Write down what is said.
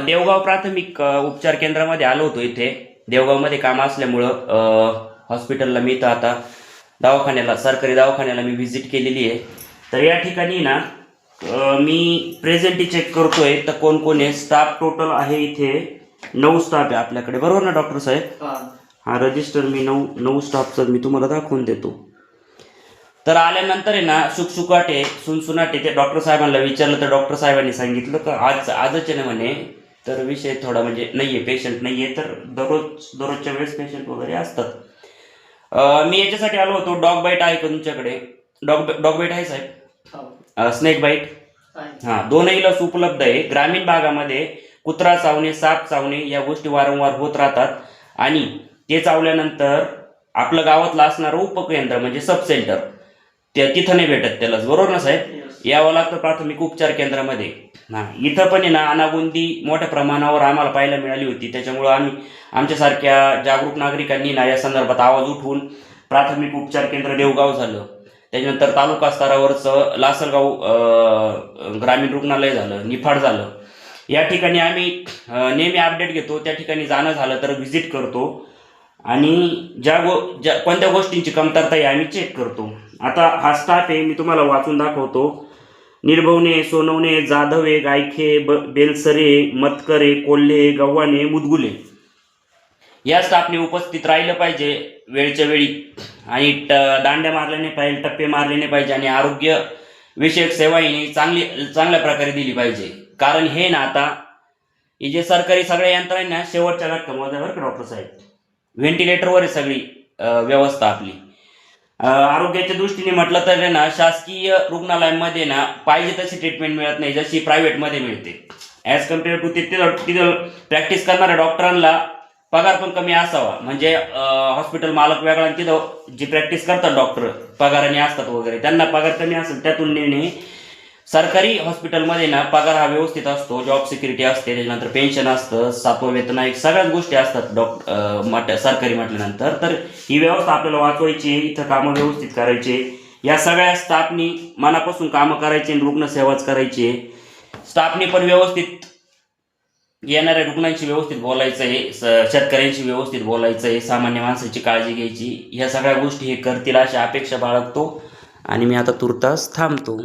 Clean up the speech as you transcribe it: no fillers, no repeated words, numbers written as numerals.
देवगाव प्राथमिक उपचार केंद्रामध्ये आलो होतो. इथे देवगावमध्ये काम असल्यामुळं हॉस्पिटलला मी तर आता दवाखान्याला सरकारी दवाखान्याला मी व्हिजिट केलेली आहे. तर या ठिकाणी ना मी प्रेझेंटी चेक करतोय तर कोण कोण आहे. स्टाफ टोटल आहे इथे 9 स्टाफ आहे आपल्याकडे, बरोबर ना डॉक्टर साहेब? हा रजिस्टर मी 9 स्टाफचं मी तुम्हाला दाखवून देतो. तर आल्यानंतर आहे ना शुकशुकाटे सुनसुनाटे ते डॉक्टर साहेबांना विचारलं तर डॉक्टर साहेबांनी सांगितलं का आजच आहे ना म्हणे. तर विषय थोडा म्हणजे नाही आहे, पेशंट नाही आहे. तर दररोजच्या वेळेस पेशंट वगैरे असतात. मी याच्यासाठी आलो होतो. डॉग बाईट आहे का तुमच्याकडे? डॉग बाईट आहे साहेब? Snake bite? हां, दोनही लस उपलब्ध आहे. ग्रामीण भागामध्ये कुत्रा चावणे, साप चावणे या गोष्टी वारंवार होत राहतात आणि ते चावल्यानंतर आपलं गावातलं असणारं उपकेंद्र म्हणजे सब सेंटर तिथं नाही भेटत त्याला, बरोबर ना साहेब? यावं लागतं प्राथमिक उपचार केंद्रामध्ये. हां, इथं पण आहे ना अनागोंदी मोठ्या प्रमाणावर आम्हाला पाहायला मिळाली होती. त्याच्यामुळं आम्ही आमच्यासारख्या जागरूक नागरिकांनी ना या संदर्भात आवाज उठवून प्राथमिक उपचार केंद्र देवगाव झालं, त्याच्यानंतर तालुका स्तरावरचं लासलगाव ग्रामीण रुग्णालय झालं, निफाड झालं. या ठिकाणी आम्ही नेहमी अपडेट घेतो. त्या ठिकाणी जाणं झालं तर व्हिजिट करतो आणि कोणत्या गोष्टींची कमतरता आहे आम्ही चेक करतो. आता हा स्टाफ आहे, मी तुम्हाला वाचून दाखवतो. निर्भवणे, सोनवणे, जाधवे, गायखे, बेलसरे, मतकरे, कोल्हे, गव्हाणे, मुदगुले या स्टाफने उपस्थित राहिलं पाहिजे वेळच्या वेळी आणि दांड्या मारल्या नाही पाहिजे, टप्पे मारले नाही पाहिजे आणि आरोग्य विषयक सेवा ही चांगल्या प्रकारे दिली पाहिजे. कारण हे ना आता हे जे सरकारी सगळ्या यंत्रणा शेवटच्या घटकामध्ये बरं का डॉक्टर साहेब, व्हेंटिलेटरवर आहे सगळी व्यवस्था आपली. आरोग्याच्या दृष्टीने म्हटलं तर ना शासकीय रुग्णालयांमध्ये ना पाहिजे तशी ट्रीटमेंट मिळत नाही जशी प्रायव्हेटमध्ये मिळते. ॲज कम्पेअर टू तिथं प्रॅक्टिस करणाऱ्या डॉक्टरांना पगार पण कमी असावा. म्हणजे हॉस्पिटल मालक वेगळा आणि तिथं जी प्रॅक्टिस करतात डॉक्टर पगाराने असतात वगैरे त्यांना पगार कमी असेल. त्या तुलनेने सरकारी हॉस्पिटलमध्ये ना पगार हा व्यवस्थित असतो, जॉब सिक्युरिटी असते, त्याच्यानंतर पेन्शन असतं, 7वं वेतन एक सगळ्याच गोष्टी असतात सरकारी म्हटल्यानंतर. तर ही व्यवस्था आपल्याला वाचवायची, इथं कामं व्यवस्थित करायचे. या सगळ्या स्टाफनी मनापासून कामं करायची आणि रुग्णसेवाच करायची. स्टाफनी पण व्यवस्थित येणाऱ्या रुग्णांशी व्यवस्थित बोलायचं आहे, शेतकऱ्यांशी व्यवस्थित बोलायचं आहे, सामान्य माणसाची काळजी घ्यायची. ह्या सगळ्या गोष्टी हे करतील अशी अपेक्षा बाळगतो आणि मी आता तुर्तास थांबतो.